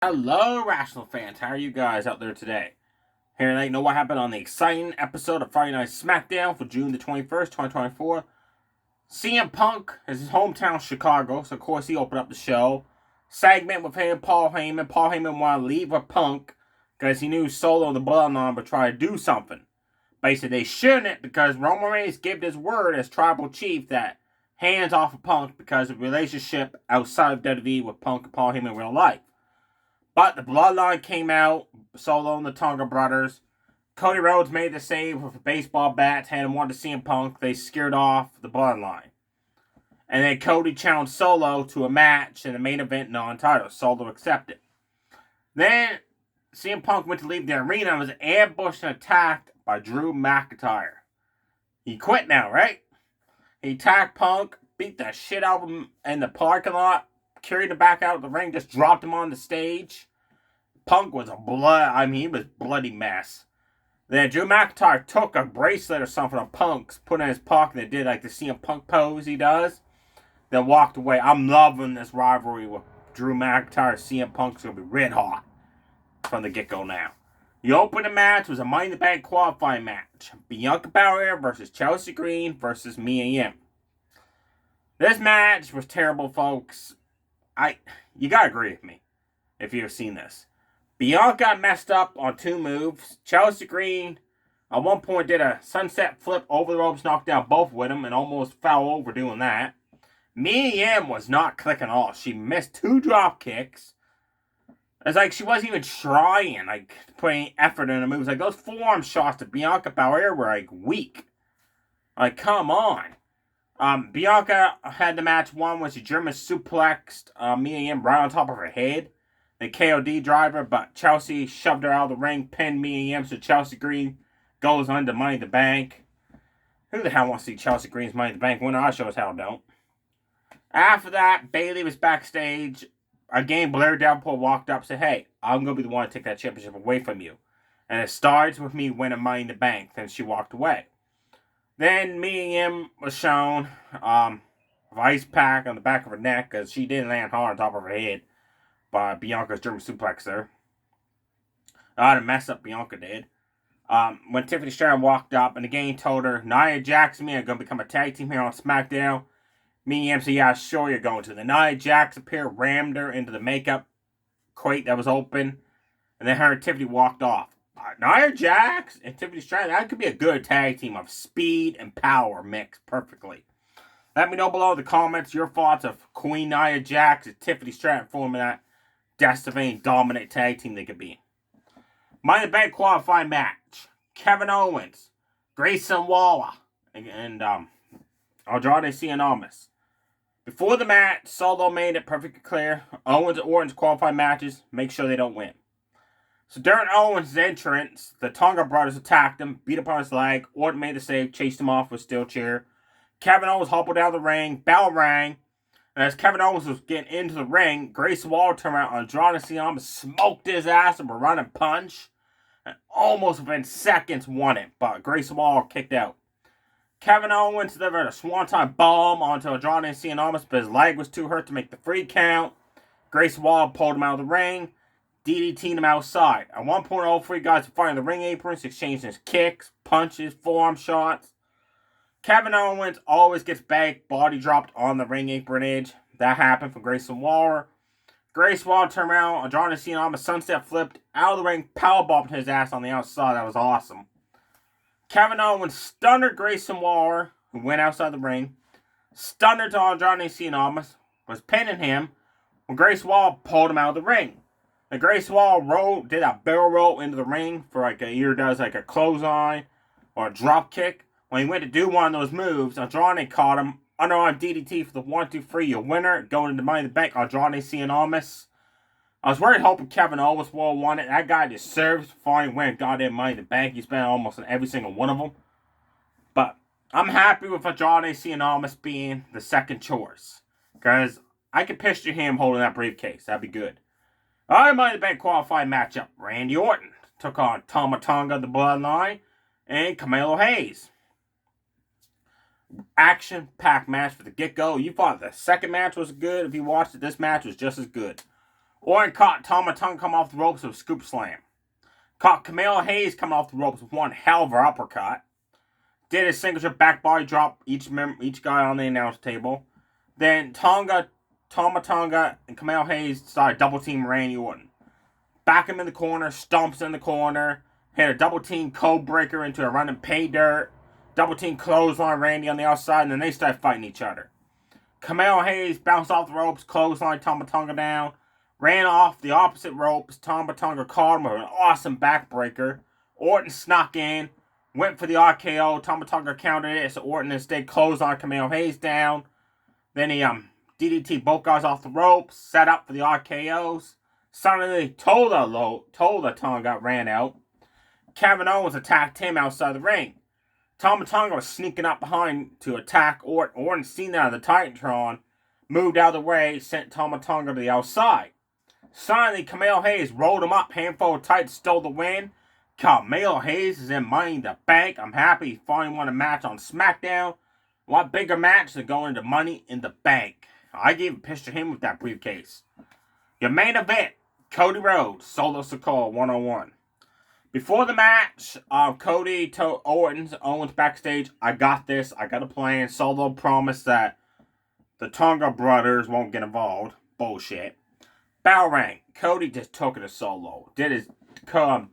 Hello, Rational fans. How are you guys out there today? Here tonight, know what happened on the exciting episode of Friday Night SmackDown for June the 21st, 2024. CM Punk is his hometown, Chicago, so of course he opened up the show. Segment with him, Paul Heyman. Paul Heyman wanted to leave with Punk because he knew Solo and the Bloodline would try to do something. Basically, they shouldn't because Roman Reigns gave his word as tribal chief that hands off of Punk because of the relationship outside of WWE with Punk and Paul Heyman in real life. But the Bloodline came out, Solo and the Tonga brothers. Cody Rhodes made the save with a baseball bat, handed one to CM Punk. They scared off the Bloodline. And then Cody challenged Solo to a match in the main event non-title. Solo accepted. Then CM Punk went to leave the arena and was ambushed and attacked by Drew McIntyre. He quit now, right? He attacked Punk, beat the shit out of him in the parking lot, carried him back out of the ring, just dropped him on the stage. Punk was he was a bloody mess. Then Drew McIntyre took a bracelet or something of Punk's, put it in his pocket, and did like the CM Punk pose he does, then walked away. I'm loving this rivalry with Drew McIntyre. CM Punk's going to be red hot from the get-go now. The opening match was a Money in the Bank qualifying match. Bianca Belair versus Chelsea Green versus Mia Yim. This match was terrible, folks. You gotta agree with me if you've seen this. Bianca messed up on two moves. Chelsea Green at one point did a sunset flip over the ropes, knocked down both with him, and almost fell over doing that. Mia Yim was not clicking at all. She missed two drop kicks. It's like she wasn't even trying, putting effort in the moves. Like those forearm shots to Bianca Belair were weak. Come on. Bianca had the match won when she German suplexed Mia Yim right on top of her head. The KOD driver, but Chelsea shoved her out of the ring, pinned Mia Yim, so Chelsea Green goes on to Money in the Bank. Who the hell wants to see Chelsea Green's Money in the Bank winner? I sure as hell don't. After that, Bayley was backstage. Again, Blair Davenport walked up and said, "Hey, I'm going to be the one to take that championship away from you. And it starts with me winning Money in the Bank." Then she walked away. Then Mia Yim was shown an ice pack on the back of her neck because she didn't land hard on top of her head by Bianca's German suplex there. The mess up Bianca did. When Tiffany Stratton walked up and again told her, Nia Jax and me are going to become a tag team here on SmackDown. Mia Yim said, "Yeah, sure you're going to." The Nia Jax appeared, rammed her into the makeup crate that was open, and then her and Tiffany walked off. Nia Jax and Tiffany Stratton, that could be a good tag team of speed and power mixed perfectly. Let me know below in the comments your thoughts of Queen Nia Jax and Tiffany Stratton forming that Destiny dominant tag team they could be. Money in the Bank qualifying match. Kevin Owens, Grayson Waller, and Andrade Cien Almas. Before the match, Solo made it perfectly clear Owens and Orton's qualifying matches, make sure they don't win. So during Owens' entrance, the Tonga brothers attacked him, beat up on his leg. Orton made the save, chased him off with a steel chair. Kevin Owens hobbled down the ring, bell rang, and as Kevin Owens was getting into the ring, Grayson Waller turned around, Andrade Cien Almas smoked his ass with a running punch, and almost within seconds won it, but Grayson Waller kicked out. Kevin Owens delivered a swanton bomb onto Andrade Cien Almas, but his leg was too hurt to make the free count. Grayson Waller pulled him out of the ring, DDT'd him outside. At one point, all three guys were fighting the ring aprons, exchanging kicks, punches, forearm shots. Kevin Owens always gets back, body dropped on the ring apron edge. That happened for Grayson Waller. Grayson Waller turned around, Andrade Cien Almas sunset flipped out of the ring, powerbombed his ass on the outside. That was awesome. Kevin Owens stunned Grayson Waller, who went outside the ring. Stunned to Andrade Cien Almas, was pinning him when Grayson Waller pulled him out of the ring. The Grayson Waller did a barrel roll into the ring for either does a clothesline or a drop kick. When he went to do one of those moves, Andrade caught him. Underarm DDT for the 1-2-3, your winner. Going into Money in the Bank, Andrade Cien Almas. I was really hoping Kevin Owens will won it. That guy deserves to finally win goddamn Money in the Bank. He's been almost in every single one of them. But I'm happy with Andrade Cien Almas being the second choice. Because I could picture him holding that briefcase. That'd be good. Alright, Money in the Bank qualifying matchup. Randy Orton took on Tama Tonga, the Bloodline, and Carmelo Hayes. Action-packed match for the get-go. You thought the second match was good. If you watched it, this match was just as good. Orton caught Tama Tonga come off the ropes with a scoop slam. Caught Camille Hayes coming off the ropes with one hell of an uppercut. Did a signature back body drop each guy on the announce table. Then Tama Tonga, and Camille Hayes started double team Randy Orton. Back him in the corner, stomps in the corner, hit a double team code breaker into a running pay dirt, double team clothesline Randy on the outside, and then they started fighting each other. Camille Hayes bounced off the ropes, clothesline Tama Tonga down, ran off the opposite ropes. Tama Tonga caught him with an awesome backbreaker. Orton snuck in, went for the RKO. Tama Tonga countered it, so Orton instead closed on Camille Hayes down. Then he DDT both guys off the ropes, set up for the RKOs. Suddenly, Tola Tonga ran out. Kevin Owens attacked him outside the ring. Tama Tonga was sneaking up behind to attack Orton. Orton seen that of the Titantron, moved out of the way, sent Tama Tonga to the outside. Suddenly, Camille Hayes rolled him up, handful of tights, stole the win. Camille Hayes is in Money in the Bank. I'm happy he finally won a match on SmackDown. What bigger match than going to Money in the Bank? I gave a picture of him with that briefcase. Your main event, Cody Rhodes, Solo Sikoa 101. Before the match, Cody told Owens backstage, I got this, I got a plan. Solo promised that the Tonga brothers won't get involved. Bullshit. Bell rang. Cody just took it to Solo. Did his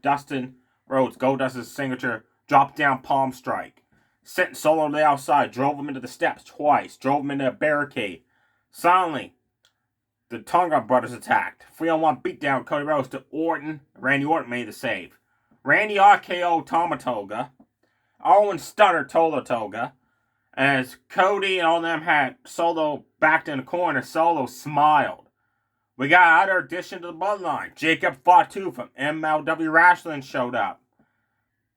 Dustin Rhodes Goldust's signature drop down palm strike. Sent Solo to the outside, drove him into the steps twice, drove him into a barricade. Suddenly, the Tonga brothers attacked. 3-on-1 beatdown Cody Rhodes to Orton. Randy Orton made the save. Randy RKO Tama Tonga. Owen stunner Tola Tonga. As Cody and all them had Solo backed in the corner, Solo smiled. We got another addition to the bloodline. Jacob Fatu from MLW Wrestling showed up.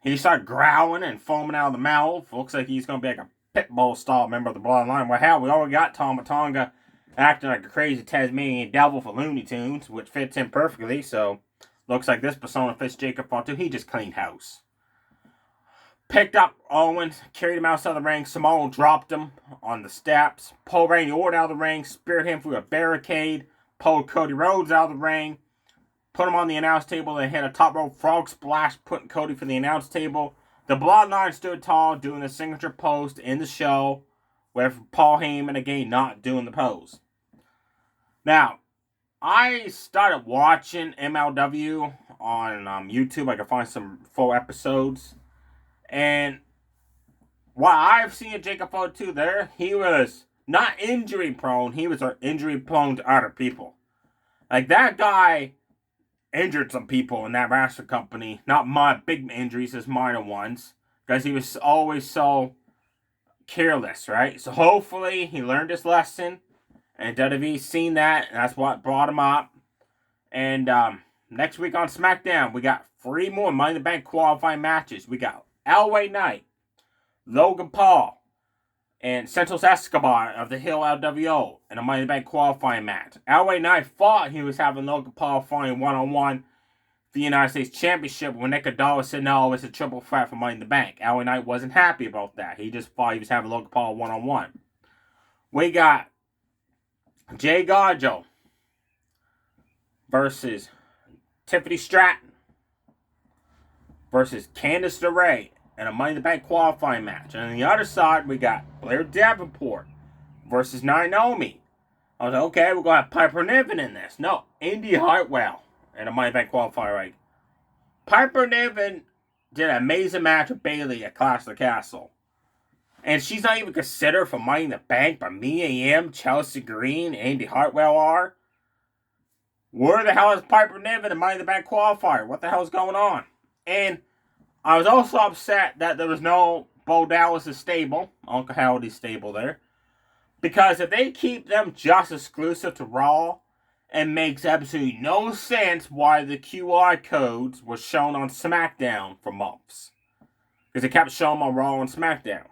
He started growling and foaming out of the mouth. Looks like he's going to be like a pit bull style member of the bloodline. Well, hell, we already got Tama Tonga acting like a crazy Tasmanian devil for Looney Tunes, which fits him perfectly, so looks like this persona fits Jacob Fatu. He just cleaned house. Picked up Owens, carried him outside the ring. Samoa dropped him on the steps. Pulled Randy Orton out of the ring, speared him through a barricade. Pulled Cody Rhodes out of the ring. Put him on the announce table. They hit a top rope frog splash, putting Cody for the announce table. The Bloodline stood tall, doing the signature pose in the show, with Paul Heyman again not doing the pose. Now, I started watching MLW on YouTube. I can find some full episodes. And what I've seen of Jacob Fatu there, he was not injury prone. He was injury prone to other people. Like, that guy injured some people in that wrestling company. Not my big injuries, his minor ones. Because he was always so careless, right? So hopefully he learned his lesson. And WWE's seen that, and that's what brought him up. And next week on SmackDown, we got 3 more Money in the Bank qualifying matches. We got LA Knight, Logan Paul, and Santos Escobar of the Hill LWO in a Money in the Bank qualifying match. LA Knight thought he was having Logan Paul fighting one-on-one for the United States Championship when Nick Adala said no, it's a triple threat for Money in the Bank. LA Knight wasn't happy about that. He just thought he was having Logan Paul one-on-one. We got Jay Garjo versus Tiffany Stratton versus Candice LeRae in a Money in the Bank qualifying match. And on the other side, we got Blair Davenport versus Naomi. I was like, okay, we're going to have Piper Niven in this. No, Indy Hartwell in a Money in the Bank qualifier. Right? Piper Niven did an amazing match with Bayley at Clash of the Castle. And she's not even considered for Money in the Bank, but Mia Yim, Chelsea Green, Andy Hartwell are. Where the hell is Piper Niven in Money in the Bank qualifier? What the hell is going on? And I was also upset that there was no Bo Dallas' stable, Uncle Howdy's stable there. Because if they keep them just exclusive to Raw, it makes absolutely no sense why the QR codes were shown on SmackDown for months. Because they kept showing them on Raw and SmackDown.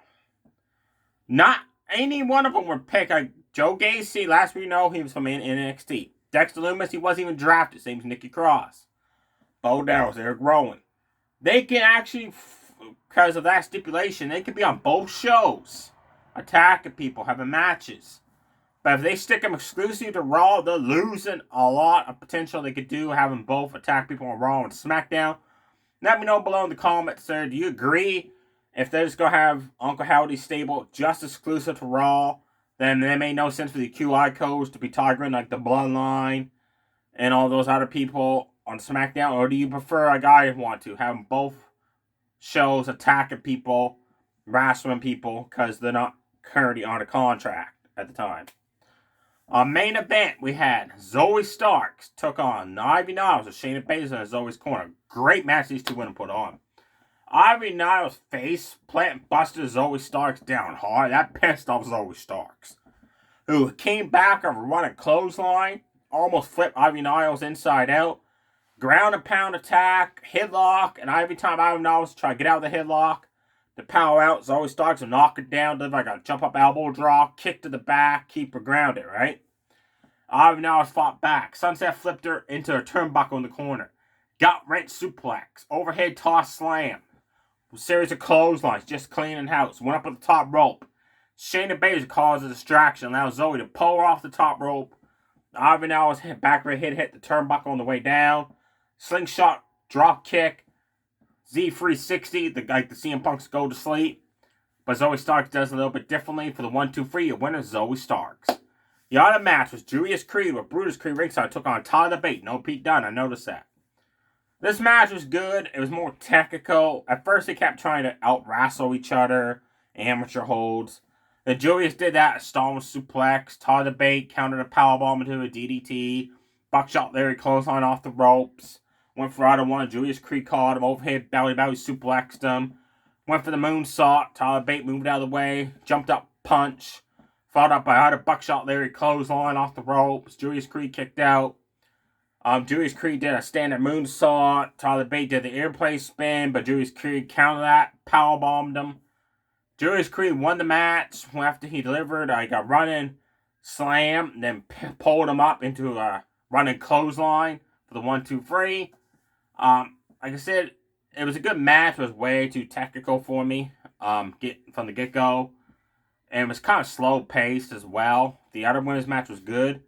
Not any one of them were picked. Like Joe Gacy, last we know, he was from NXT. Dexter Lumis, he wasn't even drafted. Same as Nikki Cross. Bo Dallas, they're growing. They can actually, because of that stipulation, they can be on both shows. Attacking people, having matches. But if they stick them exclusively to Raw, they're losing a lot of potential they could do having both attack people on Raw and SmackDown. Let me know below in the comments, sir. Do you agree? If they're just going to have Uncle Howdy's stable just exclusive to Raw, then it made no sense for the QI codes to be targeting like the Bloodline and all those other people on SmackDown. Or do you prefer, like I want to, have both shows attacking people, wrestling people, because they're not currently on a contract at the time? Our main event, we had Zoe Starks took on Ivy Niles with Shayna Baszler in Zoe's corner. Great match these two women put on. Ivy Niles face plant busted Zoe Starks down hard. That pissed off Zoe Starks, who came back of a running clothesline, almost flipped Ivy Niles inside out. Ground and pound attack, headlock, and every time Ivy Niles tried to get out of the headlock, to power out, Zoe Starks will knock her down, does like a jump up elbow draw, kick to the back, keep her grounded, right? Ivy Niles fought back. Sunset flipped her into a turnbuckle in the corner. Gut wrench suplex, overhead toss slam. A series of clotheslines, just cleaning house. Went up at the top rope. Shayna Baszler caused a distraction, allowed Zoe to pull her off the top rope. Ivy Niles hit back of her head, hit the turnbuckle on the way down. Slingshot, drop kick. Z360, like the CM Punk's go to sleep. But Zoe Starks does a little bit differently. For the 1-2-3, your winner is Zoe Starks. The other match was Julius Creed with Brutus Creed ringside took on Tyler Bate. No Pete Dunne, I noticed that. This match was good. It was more technical. At first, they kept trying to out-wrestle each other. Amateur holds. Then Julius did that. Storm suplex. Tyler Bate countered a powerbomb into a DDT. Buckshot Larry clothesline off the ropes. Went for either one. Julius Creed caught him. Overhead belly suplexed him. Went for the moonsault. Tyler Bate moved out of the way. Jumped up punch. Followed up by either Buckshot Larry clothesline off the ropes. Julius Creed kicked out. Julius Creed did a standard moonsault. Tyler Bate did the airplane spin, but Julius Creed countered that. Powerbombed him. Julius Creed won the match after he delivered like a running slam. Then pulled him up into a running clothesline for the 1-2-3. Like I said, it was a good match. It was way too technical for me from the get-go. And it was kind of slow-paced as well. The other women's match was good.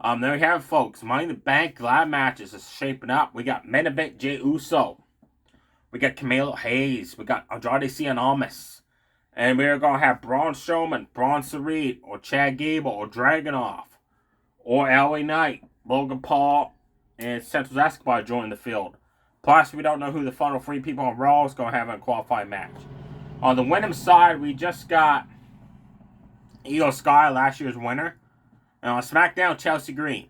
There we have it, folks. Money in the Bank live matches is shaping up. We got main event Jey Uso. We got Camilo Hayes. We got Andrade Cien Almas. And we're going to have Braun Strowman, Braun Sareet, or Chad Gable, or Dragunov, or LA Knight, Logan Paul, and Santos Escobar join the field. Plus, we don't know who the final three people on Raw is going to have in a qualifying match. On the women's side, we just got Io Sky, last year's winner. And on SmackDown, Chelsea Green.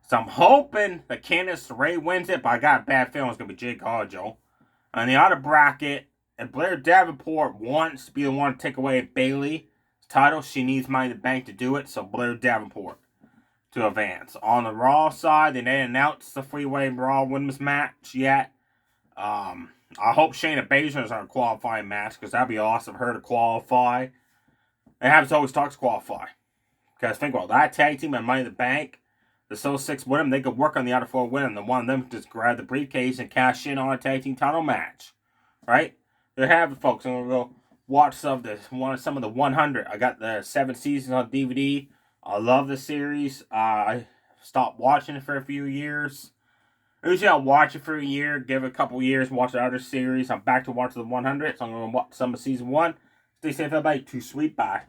So I'm hoping that Candice LeRae wins it, but I got a bad feeling it's going to be Jade Cargill. On the other bracket, if Blair Davenport wants to be the one to take away Bayley's title, she needs Money in the Bank to do it, so Blair Davenport to advance. On the Raw side, they didn't announce the three-way Raw women's match yet. I hope Shayna Baszler is on a qualifying match, because that'd be awesome for her to qualify. And have Zoe Starks qualify. Because think about that tag team and Money in the Bank. The Soul 6 with them, they could work on the other four with them. The one of them just grab the briefcase and cash in on a tag team title match. Right? There have it, folks. I'm going to go watch some of the 100. I got the 7 seasons on DVD. I love the series. I stopped watching it for a few years. Usually I'll watch it for a year, give it a couple years, watch the other series. I'm back to watch the 100, so I'm going to watch some of season 1. Stay safe, everybody. Too sweet. Bye.